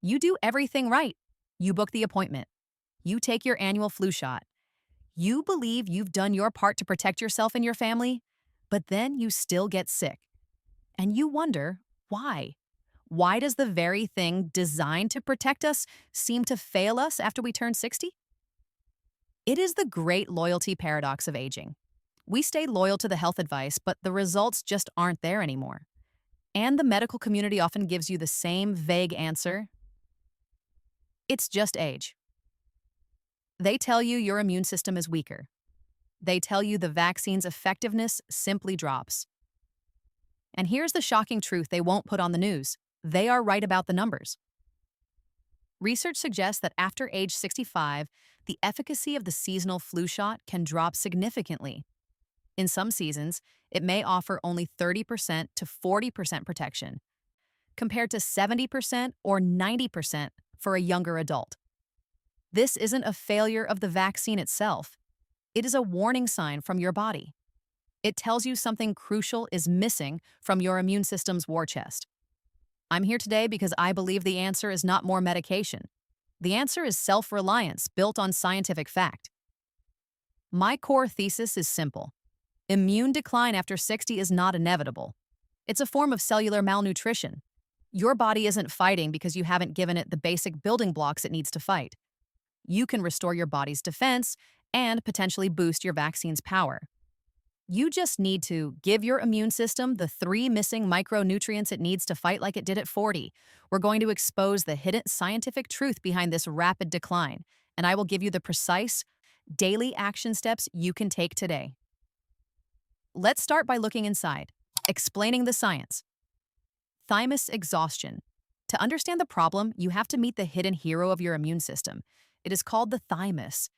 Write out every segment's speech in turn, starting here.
You do everything right. You book the appointment. You take your annual flu shot. You believe you've done your part to protect yourself and your family, but then you still get sick. And you wonder why. Why does the very thing designed to protect us seem to fail us after we turn 60? It is the great loyalty paradox of aging. We stay loyal to the health advice, but the results just aren't there anymore. And the medical community often gives you the same vague answer: it's just age. They tell you your immune system is weaker. They tell you the vaccine's effectiveness simply drops. And here's the shocking truth they won't put on the news: they are right about the numbers. Research suggests that after age 65, the efficacy of the seasonal flu shot can drop significantly. In some seasons, it may offer only 30% to 40% protection, compared to 70% or 90% for a younger adult. This isn't a failure of the vaccine itself. It is a warning sign from your body. It tells you something crucial is missing from your immune system's war chest. I'm here today because I believe the answer is not more medication. The answer is self-reliance built on scientific fact. My core thesis is simple. Immune decline after 60 is not inevitable. It's a form of cellular malnutrition. Your body isn't fighting because you haven't given it the basic building blocks it needs to fight. You can restore your body's defense and potentially boost your vaccine's power. You just need to give your immune system the 3 missing micronutrients it needs to fight like it did at 40. We're going to expose the hidden scientific truth behind this rapid decline, and I will give you the precise, daily action steps you can take today. Let's start by looking inside, explaining the science. Thymus exhaustion. To understand the problem, you have to meet the hidden hero of your immune system. It is called the thymus.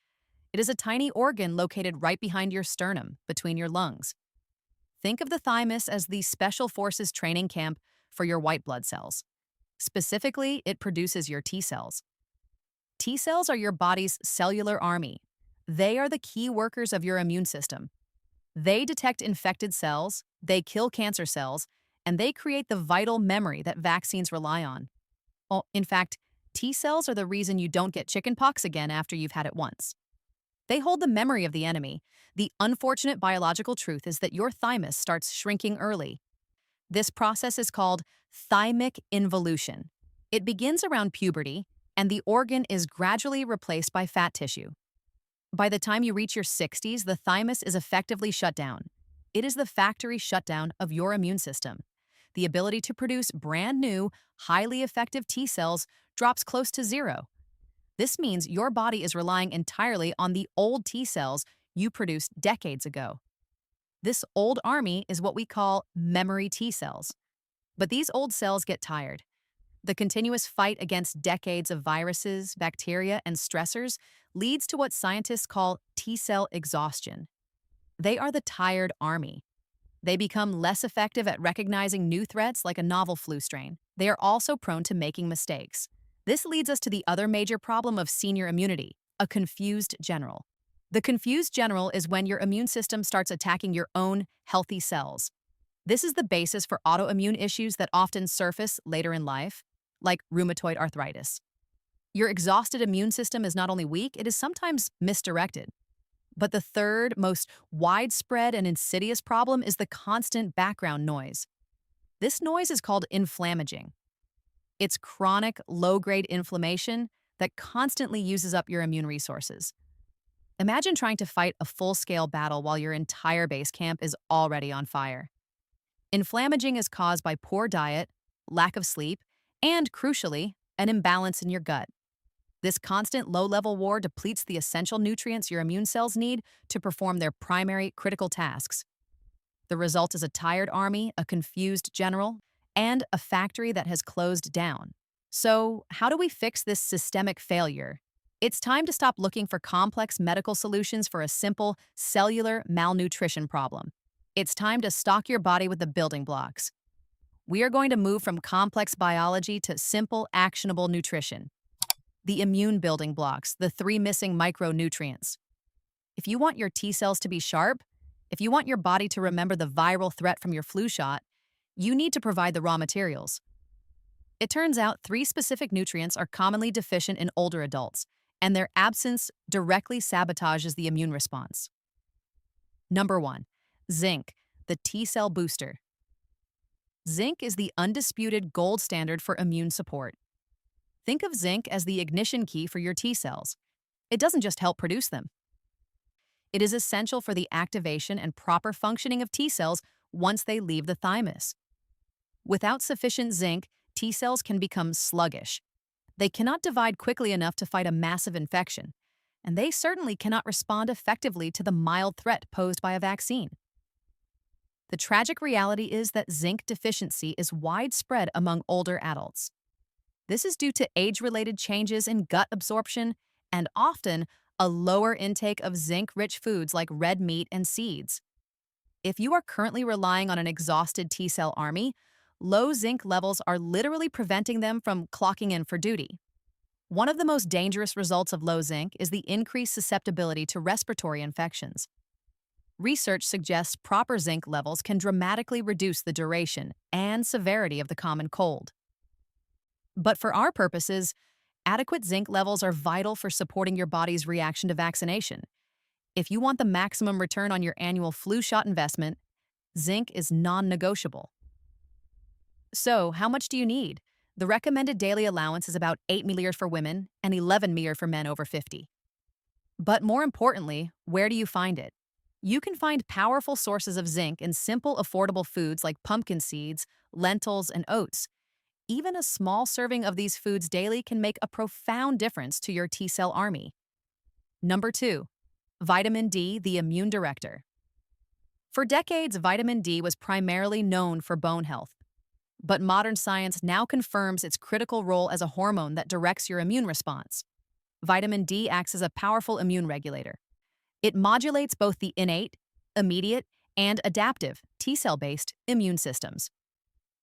It is a tiny organ located right behind your sternum, between your lungs. Think of the thymus as the special forces training camp for your white blood cells. Specifically, it produces your T cells. T cells are your body's cellular army. They are the key workers of your immune system. They detect infected cells, they kill cancer cells, and they create the vital memory that vaccines rely on. Well, in fact, T cells are the reason you don't get chickenpox again after you've had it once. They hold the memory of the enemy. The unfortunate biological truth is that your thymus starts shrinking early. This process is called thymic involution. It begins around puberty, and the organ is gradually replaced by fat tissue. By the time you reach your 60s, the thymus is effectively shut down. It is the factory shutdown of your immune system. The ability to produce brand new, highly effective T cells drops close to zero. This means your body is relying entirely on the old T cells you produced decades ago. This old army is what we call memory T cells. But these old cells get tired. The continuous fight against decades of viruses, bacteria, and stressors leads to what scientists call T cell exhaustion. They are the tired army. They become less effective at recognizing new threats like a novel flu strain. They are also prone to making mistakes. This leads us to the other major problem of senior immunity: a confused general. The confused general is when your immune system starts attacking your own healthy cells. This is the basis for autoimmune issues that often surface later in life, like rheumatoid arthritis. Your exhausted immune system is not only weak, it is sometimes misdirected. But the third, most widespread and insidious problem is the constant background noise. This noise is called inflammaging. It's chronic, low-grade inflammation that constantly uses up your immune resources. Imagine trying to fight a full-scale battle while your entire base camp is already on fire. Inflammaging is caused by poor diet, lack of sleep, and, crucially, an imbalance in your gut. This constant low-level war depletes the essential nutrients your immune cells need to perform their primary critical tasks. The result is a tired army, a confused general, and a factory that has closed down. So, how do we fix this systemic failure? It's time to stop looking for complex medical solutions for a simple cellular malnutrition problem. It's time to stock your body with the building blocks. We are going to move from complex biology to simple, actionable nutrition. The immune building blocks, the 3 missing micronutrients. If you want your T cells to be sharp, if you want your body to remember the viral threat from your flu shot, you need to provide the raw materials. It turns out three specific nutrients are commonly deficient in older adults, and their absence directly sabotages the immune response. Number 1, zinc, the T cell booster. Zinc is the undisputed gold standard for immune support. Think of zinc as the ignition key for your T cells. It doesn't just help produce them. It is essential for the activation and proper functioning of T cells once they leave the thymus. Without sufficient zinc, T cells can become sluggish. They cannot divide quickly enough to fight a massive infection, and they certainly cannot respond effectively to the mild threat posed by a vaccine. The tragic reality is that zinc deficiency is widespread among older adults. This is due to age-related changes in gut absorption and often a lower intake of zinc-rich foods like red meat and seeds. If you are currently relying on an exhausted T cell army, low zinc levels are literally preventing them from clocking in for duty. One of the most dangerous results of low zinc is the increased susceptibility to respiratory infections. Research suggests proper zinc levels can dramatically reduce the duration and severity of the common cold. But for our purposes, adequate zinc levels are vital for supporting your body's reaction to vaccination. If you want the maximum return on your annual flu shot investment, zinc is non-negotiable. So, how much do you need? The recommended daily allowance is about 8 milliliters for women and 11 milliliters for men over 50. But more importantly, where do you find it? You can find powerful sources of zinc in simple, affordable foods like pumpkin seeds, lentils, and oats. Even a small serving of these foods daily can make a profound difference to your T cell army. Number 2, vitamin D, the immune director. For decades, vitamin D was primarily known for bone health. But modern science now confirms its critical role as a hormone that directs your immune response. Vitamin D acts as a powerful immune regulator. It modulates both the innate, immediate, and adaptive T cell-based immune systems.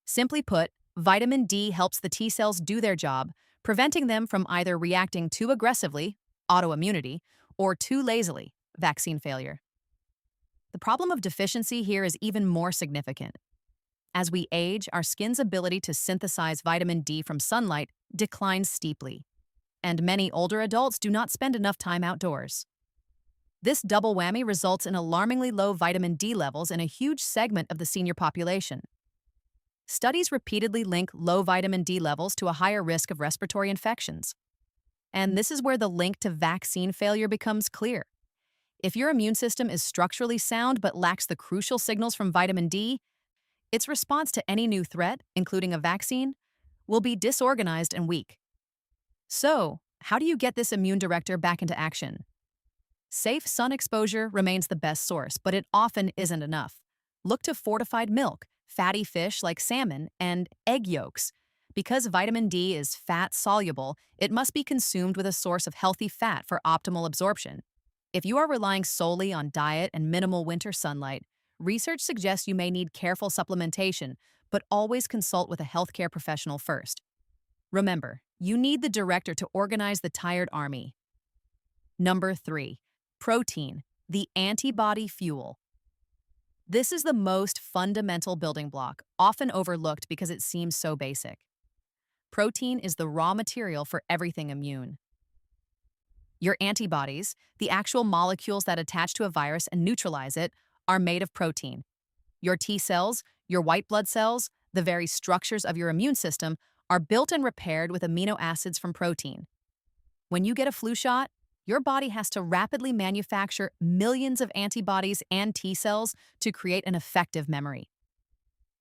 Simply put, vitamin D helps the T cells do their job, preventing them from either reacting too aggressively, autoimmunity, or too lazily, vaccine failure. The problem of deficiency here is even more significant. As we age, our skin's ability to synthesize vitamin D from sunlight declines steeply, and many older adults do not spend enough time outdoors. This double whammy results in alarmingly low vitamin D levels in a huge segment of the senior population. Studies repeatedly link low vitamin D levels to a higher risk of respiratory infections. And this is where the link to vaccine failure becomes clear. If your immune system is structurally sound but lacks the crucial signals from vitamin D, its response to any new threat, including a vaccine, will be disorganized and weak. So, how do you get this immune director back into action? Safe sun exposure remains the best source, but it often isn't enough. Look to fortified milk, fatty fish like salmon, and egg yolks. Because vitamin D is fat-soluble, it must be consumed with a source of healthy fat for optimal absorption. If you are relying solely on diet and minimal winter sunlight, research suggests you may need careful supplementation, but always consult with a healthcare professional first. Remember, you need the director to organize the tired army. Number 3, protein, the antibody fuel. This is the most fundamental building block, often overlooked because it seems so basic. Protein is the raw material for everything immune. Your antibodies, the actual molecules that attach to a virus and neutralize it, are made of protein. Your T cells, your white blood cells, the very structures of your immune system are built and repaired with amino acids from protein. When you get a flu shot, your body has to rapidly manufacture millions of antibodies and T cells to create an effective memory.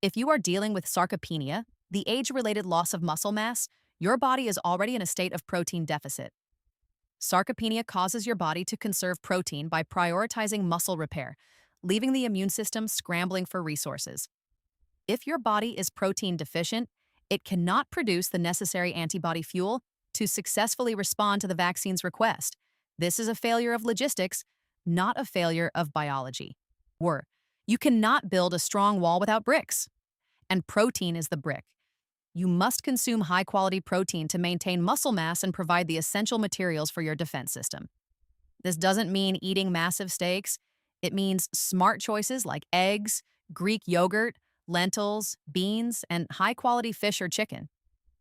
If you are dealing with sarcopenia, the age-related loss of muscle mass, your body is already in a state of protein deficit. Sarcopenia causes your body to conserve protein by prioritizing muscle repair, leaving the immune system scrambling for resources. If your body is protein deficient, it cannot produce the necessary antibody fuel to successfully respond to the vaccine's request. This is a failure of logistics, not a failure of biology. You cannot build a strong wall without bricks. And protein is the brick. You must consume high-quality protein to maintain muscle mass and provide the essential materials for your defense system. This doesn't mean eating massive steaks. It means smart choices like eggs, Greek yogurt, lentils, beans, and high-quality fish or chicken.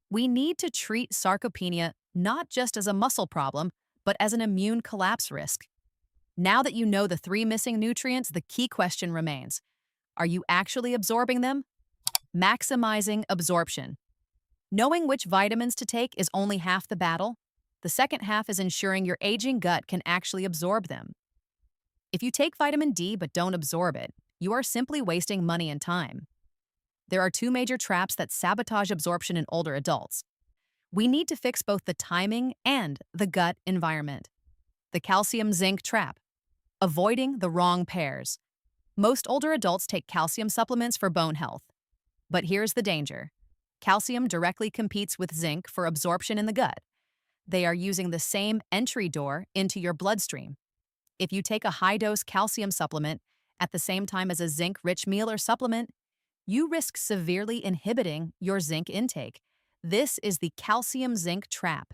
We need to treat sarcopenia not just as a muscle problem, but as an immune collapse risk. Now that you know the three missing nutrients, the key question remains. Are you actually absorbing them? Maximizing absorption. Knowing which vitamins to take is only half the battle. The second half is ensuring your aging gut can actually absorb them. If you take vitamin D but don't absorb it, you are simply wasting money and time. There are two major traps that sabotage absorption in older adults. We need to fix both the timing and the gut environment. The calcium-zinc trap. Avoiding the wrong pairs. Most older adults take calcium supplements for bone health. But here's the danger. Calcium directly competes with zinc for absorption in the gut. They are using the same entry door into your bloodstream. If you take a high-dose calcium supplement at the same time as a zinc-rich meal or supplement, you risk severely inhibiting your zinc intake. This is the calcium-zinc trap.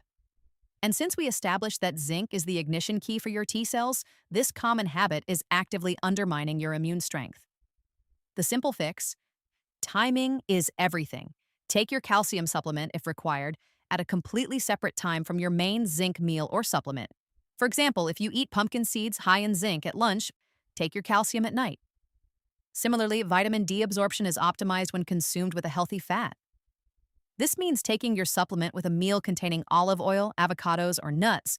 And since we established that zinc is the ignition key for your T cells, this common habit is actively undermining your immune strength. The simple fix: timing is everything. Take your calcium supplement, if required, at a completely separate time from your main zinc meal or supplement. For example, if you eat pumpkin seeds high in zinc at lunch, take your calcium at night. Similarly, vitamin D absorption is optimized when consumed with a healthy fat. This means taking your supplement with a meal containing olive oil, avocados, or nuts,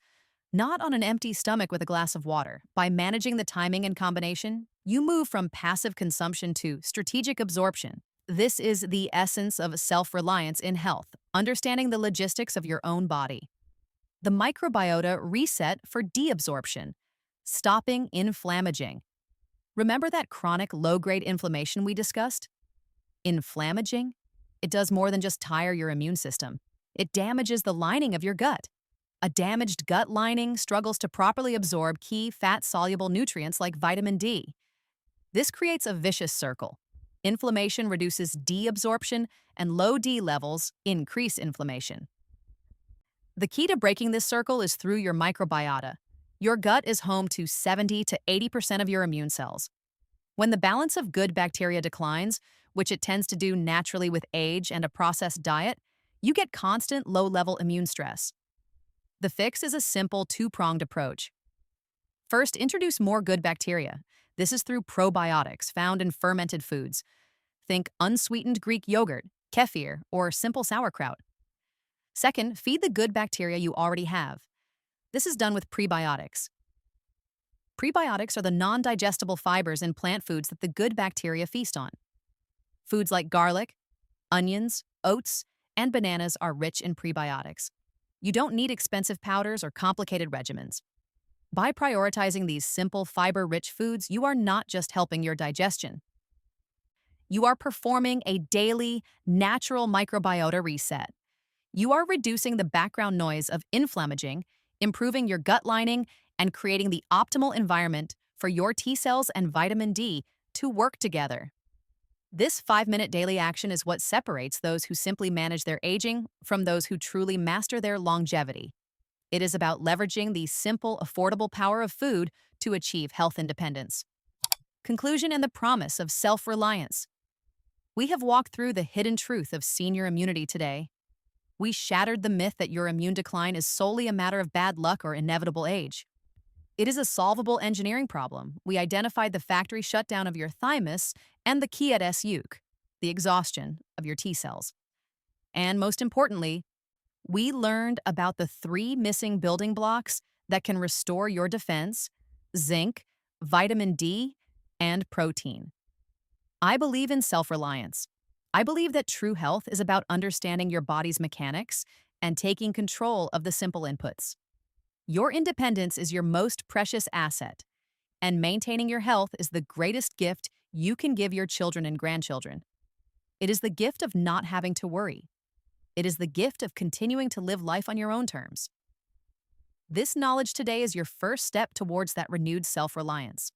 not on an empty stomach with a glass of water. By managing the timing and combination, you move from passive consumption to strategic absorption. This is the essence of self-reliance in health, understanding the logistics of your own body. The microbiota reset for deabsorption, stopping inflammaging. Remember that chronic low-grade inflammation we discussed? Inflammaging? It does more than just tire your immune system. It damages the lining of your gut. A damaged gut lining struggles to properly absorb key fat-soluble nutrients like vitamin D. This creates a vicious circle. Inflammation reduces deabsorption, and low D levels increase inflammation. The key to breaking this circle is through your microbiota. Your gut is home to 70 to 80% of your immune cells. When the balance of good bacteria declines, which it tends to do naturally with age and a processed diet, you get constant low-level immune stress. The fix is a simple two-pronged approach. First, introduce more good bacteria. This is through probiotics found in fermented foods. Think unsweetened Greek yogurt, kefir, or simple sauerkraut. Second, feed the good bacteria you already have. This is done with prebiotics. Prebiotics are the non-digestible fibers in plant foods that the good bacteria feast on. Foods like garlic, onions, oats, and bananas are rich in prebiotics. You don't need expensive powders or complicated regimens. By prioritizing these simple fiber-rich foods, you are not just helping your digestion. You are performing a daily, natural microbiota reset. You are reducing the background noise of inflammaging, improving your gut lining, and creating the optimal environment for your T cells and vitamin D to work together. This 5-minute daily action is what separates those who simply manage their aging from those who truly master their longevity. It is about leveraging the simple, affordable power of food to achieve health independence. Conclusion and the promise of self-reliance. We have walked through the hidden truth of senior immunity today. We shattered the myth that your immune decline is solely a matter of bad luck or inevitable age. It is a solvable engineering problem. We identified the factory shutdown of your thymus and the key at SUC, the exhaustion of your T cells. And most importantly, we learned about the 3 missing building blocks that can restore your defense: zinc, vitamin D, and protein. I believe in self-reliance. I believe that true health is about understanding your body's mechanics and taking control of the simple inputs. Your independence is your most precious asset, and maintaining your health is the greatest gift you can give your children and grandchildren. It is the gift of not having to worry. It is the gift of continuing to live life on your own terms. This knowledge today is your first step towards that renewed self-reliance.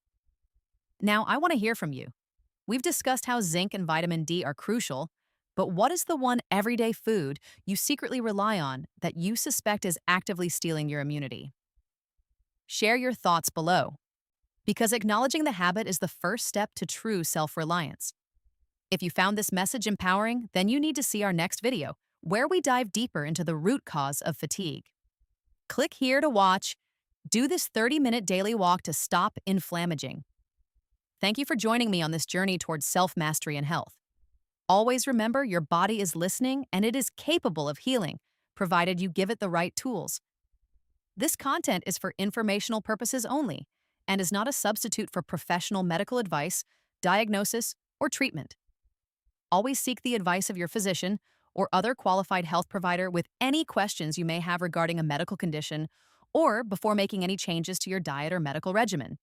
Now, I want to hear from you. We've discussed how zinc and vitamin D are crucial, but what is the one everyday food you secretly rely on that you suspect is actively stealing your immunity? Share your thoughts below, because acknowledging the habit is the first step to true self-reliance. If you found this message empowering, then you need to see our next video, where we dive deeper into the root cause of fatigue. Click here to watch. Do this 30-minute daily walk to stop inflammaging. Thank you for joining me on this journey towards self-mastery and health. Always remember your body is listening and it is capable of healing, provided you give it the right tools. This content is for informational purposes only and is not a substitute for professional medical advice, diagnosis, or treatment. Always seek the advice of your physician or other qualified health provider with any questions you may have regarding a medical condition or before making any changes to your diet or medical regimen.